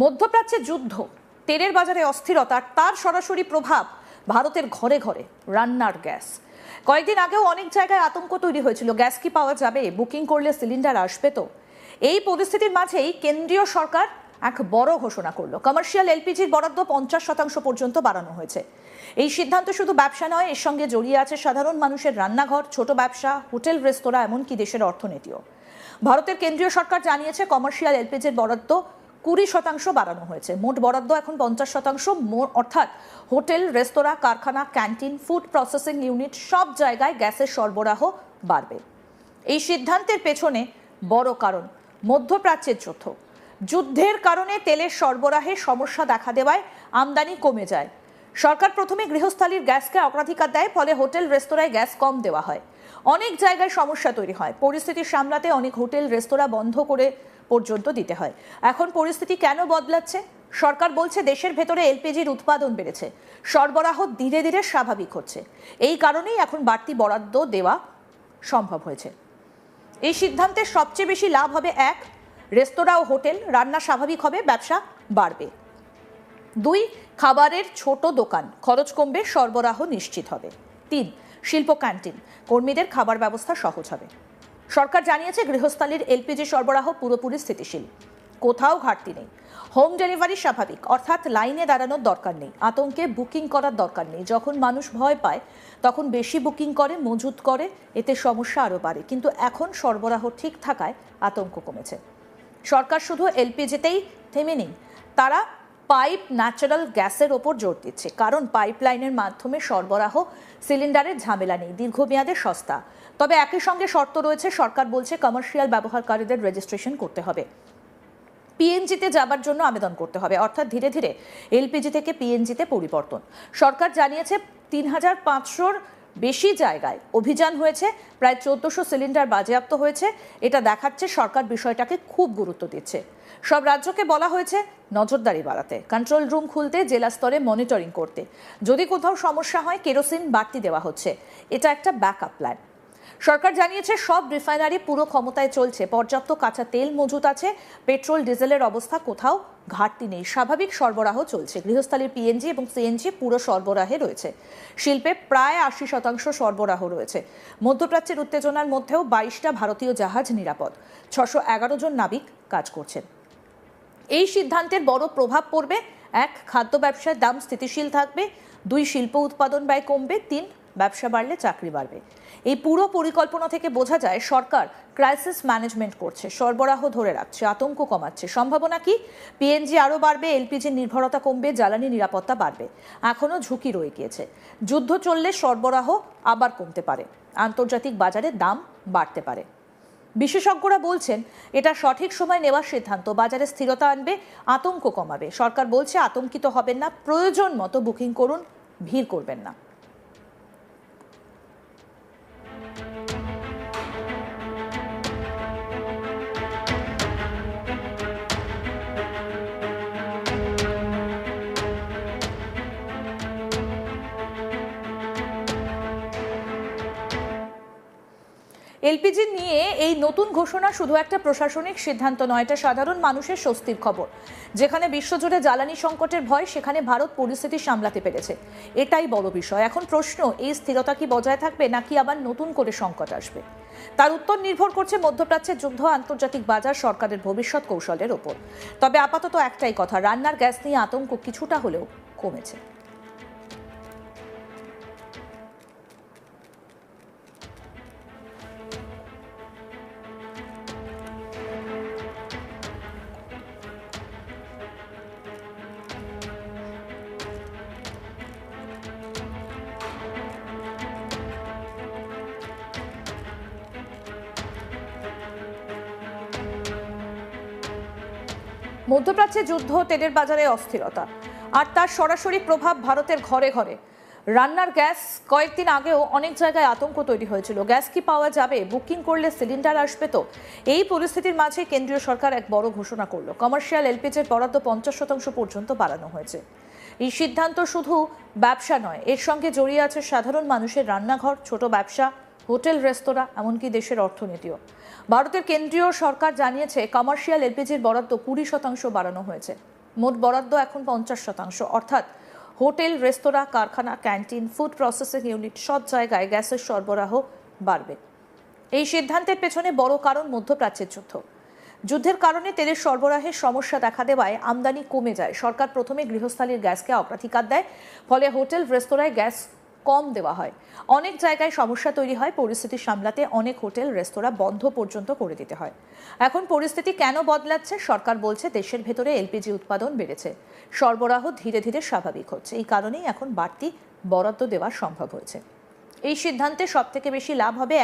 মধ্যপ্রাচ্যে যুদ্ধ, তেলের বাজারে অস্থিরতা, তার সরাসরি প্রভাব ভারতের ঘরে ঘরে রান্নার গ্যাস। কয়েকদিন আগেও অনেক জায়গায় আতঙ্ক তৈরি হয়েছিল, গ্যাস কি পাওয়া যাবে, বুকিং করলে সিলিন্ডার আসবে তো। এই পরিস্থিতির মাঝেই কেন্দ্রীয় সরকার এক বড় ঘোষণা করলো, কমার্শিয়াল এলপিজির বরাদ্দ 50% পর্যন্ত বাড়ানো হয়েছে। এই সিদ্ধান্ত শুধু ব্যবসা নয়, এর সঙ্গে জড়িয়ে আছে সাধারণ মানুষের রান্নাঘর, ছোট ব্যবসা, হোটেল, রেস্তোরাঁ, এমনকি দেশের অর্থনীতিও। ভারতের কেন্দ্রীয় সরকার জানিয়েছে কমার্শিয়াল এলপিজির বরাদ্দ 20% বাড়ানো হয়েছে। মোট বরাদ্দ এখন 50%, অর্থাৎ হোটেল, রেস্তোরাঁ, কারখানা, ক্যান্টিন, ফুড প্রসেসিং ইউনিট সব জায়গায় গ্যাসের সরবরাহ বাড়বে। এই সিদ্ধান্তের পেছনে বড় কারণ মধ্যপ্রাচ্যের যুদ্ধের কারণে তেলের সরবরাহে সমস্যা দেখা দেওয়ায় আমদানি কমে যায়। সরকার প্রথমে গৃহস্থালির গ্যাসকে অগ্রাধিকার দেয়, ফলে হোটেল, রেস্তোরাঁয় গ্যাস কম দেওয়া হয়। অনেক জায়গায় সমস্যা তৈরি হয়, পরিস্থিতি সামলাতে অনেক হোটেল, রেস্তোরাঁ বন্ধ করে পর্যন্ত দিতে হয়। এখন পরিস্থিতি কেন বদলাচ্ছে? সরকার বলছে দেশের ভেতরে এলপিজির উৎপাদন বেড়েছে, সরবরাহ ধীরে ধীরে স্বাভাবিক হচ্ছে। এই কারণেই এখন বাড়তি বরাদ্দ দেওয়া সম্ভব হয়েছে। এই সিদ্ধান্তের সবচেয়ে বেশি লাভ হবে 1, রেস্তোরাঁ ও হোটেল, রান্না স্বাভাবিক হবে, ব্যবসা বাড়বে। 2, খাবারের ছোট দোকান, খরচ কমবে, সরবরাহ নিশ্চিত হবে। 3, শিল্প ক্যান্টিন, কর্মীদের খাবার ব্যবস্থা সহজ হবে। সরকার জানিয়েছে গৃহস্থালির এলপিজি সরবরাহ পুরোপুরি স্থিতিশীল, কোথাও ঘাটতি নেই। হোম ডেলিভারি স্বাভাবিক, অর্থাৎ লাইনে দাঁড়ানোর দরকার নেই, আতঙ্কে বুকিং করার দরকার নেই। যখন মানুষ ভয় পায় তখন বেশি বুকিং করে, মজুত করে, এতে সমস্যা আরও বাড়ে। কিন্তু এখন সরবরাহ ঠিক থাকায় আতঙ্ক কমেছে। সরকার শুধু এলপিজিতেই থেমে নেই, তারা পাইপ ন্যাচারাল গ্যাসের ওপর জোর দিচ্ছে, কারণ পাইপলাইনের মাধ্যমে সরবরাহ, সিলিন্ডারের ঝামেলা নেই, দীর্ঘমেয়াদে সস্তা। তবে একই সঙ্গে শর্ত রয়েছে। সরকার বলছে কমার্শিয়াল ব্যবহারকারীদের রেজিস্ট্রেশন করতে হবে, পিএনজিতে যাবার জন্য আবেদন করতে হবে, অর্থাৎ ধীরে ধীরে এলপিজি থেকে পিএনজিতে পরিবর্তন। সরকার জানিয়েছে 3500-র বেশি জায়গায় অভিযান হয়েছে, প্রায় 1400 সিলিন্ডার বাজেয়াপ্ত হয়েছে। এটা দেখাচ্ছে সরকার বিষয়টাকে খুব গুরুত্ব দিচ্ছে। সব রাজ্যকে বলা হয়েছে নজরদারি বাড়াতে, কন্ট্রোল রুম খুলতে, জেলা স্তরে মনিটরিং করতে। যদি কোথাও সমস্যা হয় কেরোসিন বাড়তি দেওয়া হচ্ছে, এটা একটা ব্যাকআপ প্ল্যান। সরকার জানিয়েছে সব রিফাইনারি পুরো ক্ষমতায় চলছে, পর্যাপ্ত কাঁচা তেল মজুত আছে, পেট্রোল ডিজেলের অবস্থা কোথাও ঘাটতি নেই, স্বাভাবিক সরবরাহ চলছে। গৃহস্থালির পিএনজি এবং সিএনজি পুরো সরবরাহে রয়েছে। শিল্পে প্রায় 80% সরবরাহ রয়েছে। মধ্যপ্রাচ্যের উত্তেজনার মধ্যেও 22টা ভারতীয় জাহাজ নিরাপদ, 611 জন নাবিক কাজ করছেন। এই সিদ্ধান্তের বড় প্রভাব পড়বে 1, খাদ্য ব্যবসার দাম স্থিতিশীল থাকবে। 2, শিল্প উৎপাদন ব্যয় কমবে। 3, ব্যবসা বাড়লে চাকরি বাড়বে। এই পুরো পরিকল্পনা থেকে বোঝা যায় সরকার ক্রাইসিস ম্যানেজমেন্ট করছে, সরবরাহ ধরে রাখছে, আতঙ্ক কমাচ্ছে। সম্ভাবনা কি? পিএনজি আরও বাড়বে, এলপিজির নির্ভরতা কমবে, জ্বালানি নিরাপত্তা বাড়বে। এখনও ঝুঁকি রয়ে গিয়েছে, যুদ্ধ চললে সরবরাহ আবার কমতে পারে, আন্তর্জাতিক বাজারে দাম বাড়তে পারে। বিশেষজ্ঞরা বলছেন এটা সঠিক সময় নেওয়ার সিদ্ধান্ত, বাজারে স্থিরতা আনবে, আতঙ্ক কমাবে। সরকার বলছে আতঙ্কিত হবেন না, প্রয়োজন মতো বুকিং করুন, ভিড় করবেন না। এলপিজি নিয়ে এই নতুন ঘোষণা শুধু একটা প্রশাসনিক সিদ্ধান্ত নয়, এটা সাধারণ মানুষের স্বস্তির খবর। যেখানে বিশ্বজুড়ে জ্বালানি সংকটের ভয়, সেখানে ভারত পরিস্থিতি সামলাতে পেরেছে, এটাই বড় বিষয়। এখন প্রশ্ন, এই স্থিরতা কি বজায় থাকবে নাকি আবার নতুন করে সংকট আসবে? তার উত্তর নির্ভর করছে মধ্যপ্রাচ্যের যুদ্ধ, আন্তর্জাতিক বাজার, সরকারের ভবিষ্যৎ কৌশলের ওপর। তবে আপাতত একটাই কথা, রান্নার গ্যাস নিয়ে আতঙ্ক কিছুটা হলেও কমেছে। মধ্যপ্রাচ্যে যুদ্ধ, তেলের বাজারে অস্থিরতা, আর তার সরাসরি প্রভাব ভারতের ঘরে ঘরে রান্নার গ্যাস। কয়েকদিন আগেও অনেক জায়গায় আতঙ্ক তৈরি হয়েছিল, গ্যাস কি পাওয়া যাবে, বুকিং করলে সিলিন্ডার আসবে তো। এই পরিস্থিতির মাঝে কেন্দ্রীয় সরকার এক বড় ঘোষণা করলো, কমার্শিয়াল এলপিজির বরাদ্দ 50% পর্যন্ত বাড়ানো হয়েছে। এই সিদ্ধান্ত শুধু ব্যবসা নয়, এর সঙ্গে জড়িয়ে আছে সাধারণ মানুষের রান্নাঘর, ছোট ব্যবসা, হোটেল, রেস্তোরাঁ, এমনকি দেশের অর্থনীতিও। ভারতের কেন্দ্রীয় সরকার জানিয়েছে কমার্শিয়াল এলপিজির বরাদ্দ 20% বাড়ানো হয়েছে। মোট বরাদ্দ এখন 50%, অর্থাৎ হোটেল, রেস্তোরাঁ, কারখানা, ক্যান্টিন, ফুড প্রসেসিং ইউনিট সব জায়গায় গ্যাসের সরবরাহ বাড়বে। এই সিদ্ধান্তের পেছনে বড় কারণ মধ্যপ্রাচ্যের যুদ্ধের কারণে তেলের সরবরাহের সমস্যা দেখা দেওয়ায় আমদানি কমে যায়। সরকার প্রথমে গৃহস্থালির গ্যাসকে অগ্রাধিকার দেয়, ফলে হোটেল, রেস্তোরাঁয় গ্যাস কম দেওয়া হয়। অনেক জায়গায় সমস্যা তৈরি হয়, পরিস্থিতি সামলাতে অনেক হোটেল, রেস্তোরাঁ বন্ধ পর্যন্ত করে দিতে হয়। এখন পরিস্থিতি কেন বদলাচ্ছে? সরকার বলছে দেশের ভেতরে এলপিজি উৎপাদন বেড়েছে, সরবরাহ ধীরে ধীরে স্বাভাবিক হচ্ছে। এই কারণেই এখন বাড়তি বরাদ্দ দেওয়া সম্ভব হয়েছে। এই সিদ্ধান্তে সব থেকে বেশি লাভ হবে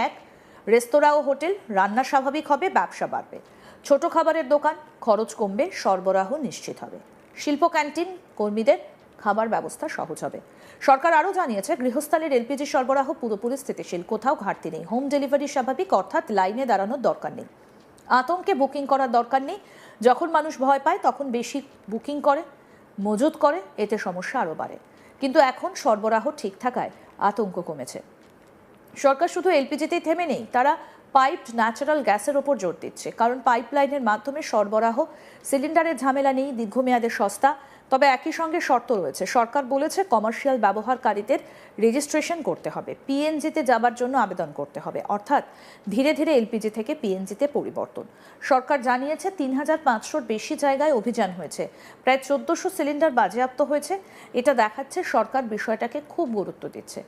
রেস্তোরাঁ ও হোটেল, রান্না স্বাভাবিক হবে, ব্যবসা বাড়বে। ছোট খাবারের দোকান, খরচ কমবে, সরবরাহ নিশ্চিত হবে। শিল্প, ক্যান্টিন কর্মীদের খাবার ব্যবস্থা সহজ হবে। সরকার আরও জানিয়েছে গৃহস্থালির এলপিজি সরবরাহ পুরোপুরি স্থিতিশীল, কোথাও ঘাটতি নেই। হোম ডেলিভারি স্বাভাবিক, অর্থাৎ লাইনে দাঁড়ানোর দরকার নেই, আতঙ্কে বুকিং করার দরকার নেই। যখন মানুষ ভয় পায় তখন বেশি বুকিং করে, মজুত করে, এতে সমস্যা আরও বাড়ে। কিন্তু এখন সরবরাহ ঠিক থাকায় আতঙ্ক কমেছে। সরকার শুধু এলপিজিতেই থেমে নেই, তারা পাইপড ন্যাচারাল গ্যাসের ওপর জোর দিচ্ছে। কারণ পাইপলাইনের মাধ্যমে সরবরাহ, সিলিন্ডারের ঝামেলা নেই, দীর্ঘমেয়াদে সস্তা। তবে একই সঙ্গে শর্ত রয়েছে। সরকার বলেছে কমার্শিয়াল ব্যবহারকারীদের রেজিস্ট্রেশন করতে হবে, পিএনজিতে যাবার জন্য আবেদন করতে হবে, অর্থাৎ ধীরে ধীরে এলপিজি থেকে পিএনজিতে পরিবর্তন। সরকার জানিয়েছে 3500-র বেশি জায়গায় অভিযান হয়েছে, প্রায় 1400 সিলিন্ডার বাজেয়াপ্ত হয়েছে। এটা দেখাচ্ছে সরকার বিষয়টাকে খুব গুরুত্ব দিচ্ছে।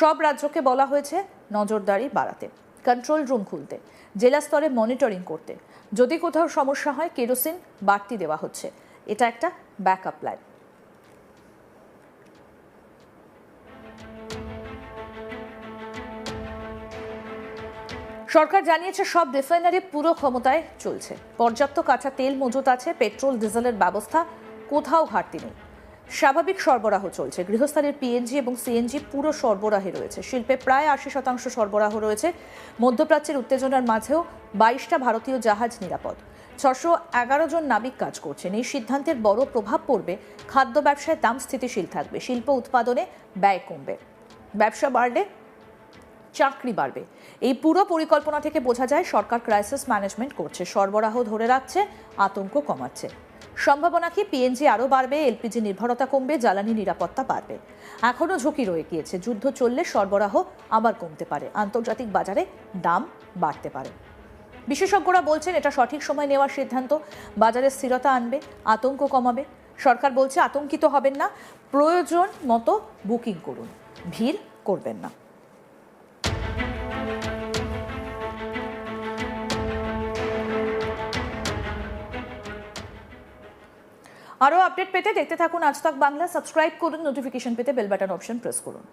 সব রাজ্যকে বলা হয়েছে নজরদারি বাড়াতে, কন্ট্রোল রুম খুলতে, জেলা স্তরে মনিটরিং করতে। যদি কোথাও সমস্যা হয় কেরোসিন বাড়তি দেওয়া হচ্ছে। এটা একটা ব্যাকআপ প্ল্যান। সরকার জানিয়েছে সব রিফাইনারি পুরো ক্ষমতায় চলছে, পর্যাপ্ত কাঁচা তেল মজুত আছে, পেট্রোল ডিজেলের ব্যবস্থা, কোথাও ঘাটতি নেই, স্বাভাবিক সরবরাহ চলছে। গৃহস্থালির পিএনজি এবং সিএনজি পুরো সরবরাহে রয়েছে। শিল্পে প্রায় 80% সরবরাহ রয়েছে। মধ্যপ্রাচ্যের উত্তেজনার মাঝেও 22টা ভারতীয় জাহাজ নিরাপদ, 611 জন নাবিক কাজ করছেন। এই সিদ্ধান্তের বড় প্রভাব পড়বে খাদ্য ব্যবসায়, দাম স্থিতিশীল থাকবে, শিল্প উৎপাদনে ব্যয় কমবে, ব্যবসা বাড়লে চাকরি বাড়বে। এই পুরো পরিকল্পনা থেকে বোঝা যায় সরকার ক্রাইসিস ম্যানেজমেন্ট করছে, সরবরাহ ধরে রাখছে, আতঙ্ক কমাচ্ছে। সম্ভাবনা কি পিএনজি আরও বাড়বে, এলপিজি নির্ভরতা কমবে, জ্বালানি নিরাপত্তা বাড়বে। এখনও ঝুঁকি রয়ে গিয়েছে, যুদ্ধ চললে সরবরাহ আবার কমতে পারে, আন্তর্জাতিক বাজারে দাম বাড়তে পারে। বিশেষজ্ঞরা বলছেন এটা সঠিক সময় নেওয়ার সিদ্ধান্ত, বাজারে স্থিরতা আনবে, আতঙ্ক কমাবে। সরকার বলছে আতঙ্কিত হবেন না, প্রয়োজন মতো বুকিং করুন, ভিড় করবেন না। আরও আপডেট পেতে দেখতে থাকুন আজ তাক বাংলা। সাবস্ক্রাইব করুন, নোটিফিকেশন পেতে বেল বাটন অপশন প্রেস করুন।